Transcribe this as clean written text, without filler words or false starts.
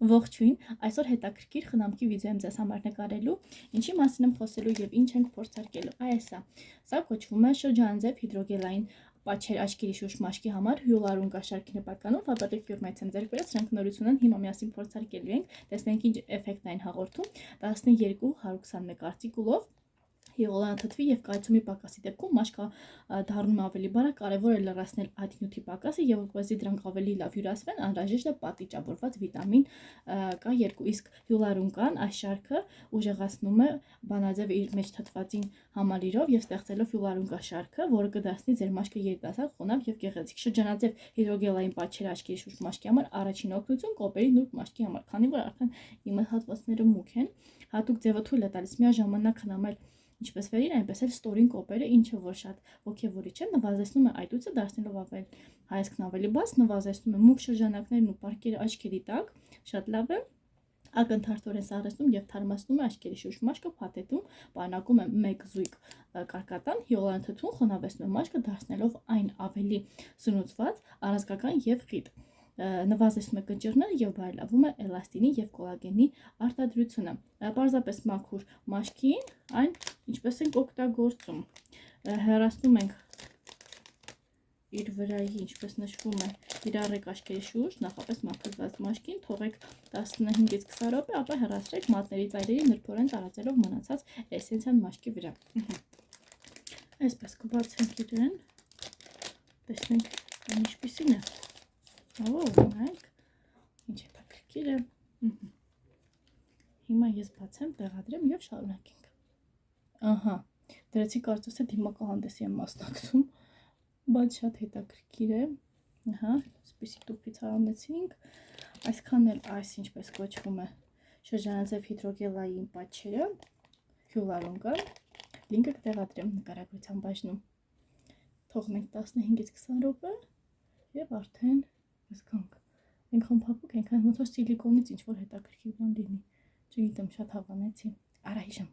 Ողջույն, այսօր հետաքրքիր խնամքի վիդեո եմ ձեզ համար նկարելու, ինչի մասին եմ խոսելու եւ ինչ ենք փորձարկելու։ Սա կոչվում է շրջանաձև հիդրոգելային պատճեր աչքերի շուրջ մաշկի համար հյուլարուն կաշառքի նպատականով ֆաբրիկ ֆիրմայից եմ ձեռք բերած, սրանք նորություն են, հիմա միասին փորձարկելու ենք, տեսնենք ինչ էֆեկտ է այն հաղորդում։ 12-121 արտիկուլով հիալուրոն թթվի եւ կալցիումի պակասի դեպքում մաշկը դառնում է ավելի բարակ, կարևոր է լրացնել այդ նյութի պակասը եւ որպեսզի դրանք ավելի լավ հյուրասվեն, անհրաժեշտ է պատիճավորված վիտամին K2, իսկ հիալուրոն այս շարքը ուժեղացնում է բանաձևը իր մեջ թթվածին համալիրով եւ ստեղծելով հիալուրոն շարքը, որը կդարձնի ձեր մաշկը երիտասարդ, խոնավ եւ գեղեցիկ։ Շրջանաձև հիդրոգելային պատճեր աչքերի շուրջ մաշկի համար առաջին օգնություն կոպերի նուրբ մաշկի համար, քանի որ արդեն իմը հատվածները մուգ են, հատուկ ձևը թույլ է տալիս միաժամանակ խնամել ինչպես վերին, այնպես էլ ստորին կոպերը, ինչը որ շատ ոգևորիչ է, նվազեցնում է այտուցը, դարձնելով ավելի հայացքն ավելի բաց, նվազեցնում է մուգ շրջանակներն ու պարկերը աչքերի տակ, շատ լավ է, ակնթարթորեն սառեցնում եւ թարմացնում է աչքերի շուրջ մաշկը, փաթեթում պարունակում է մեկ զույգ կարկատան, հիալուրոն թթուն խոնավեցնում է մաշկը, դարձնելով այն ավելի սնուցված, առանցքական եւ խիտ։ Նվազեցնում է կնճիռները եւ բարելավում է էլաստինի եւ կոլագենի արտադրությունը։ Պարզապես մաքուր մաշկին այն ինչպես ենք օգտագործում։ Հեռացնում ենք իր վրայի, ինչպես նշվում է, իրարեք աչքերի շուրջ, նախապես մաքրված մաշկին, թողեք 15-ից 20 րոպե, ապա հեռացրեք մատների ծայրերի նրբորեն տարածելով մնացած էսենցիան մաշկի վրա։ Այսպես կբացենք իրեն, տեսնենք այն ինչպիսին է։ Նայեք, ինչ հետաքրքիր է։ Հիմա ես բացեմ, տեղադրեմ եւ շարունակենք։ Դրեցի կարծես թե դիմակահանդեսի եմ մասնակցում, բայց շատ հետաքրքիր է։ Այսպիսի տուփից անեցինք, այսքան էլ այս ինչպես կոչվում է շրջանաձև հիդրոգելային պատճերը, հիալուրոն, լինկը կտեղադրեմ նկարագրության բաժնում։ Թողնենք 15-ից 20 րոպե եւ արդեն հասկանք։ Այնքան փափուկ, այնքան ոնց որ սիլիկոնից ինչ որ հետաքրքիր բան լինի։ Չգիտեմ, շատ հավանեցի։ Արա հիշեմ։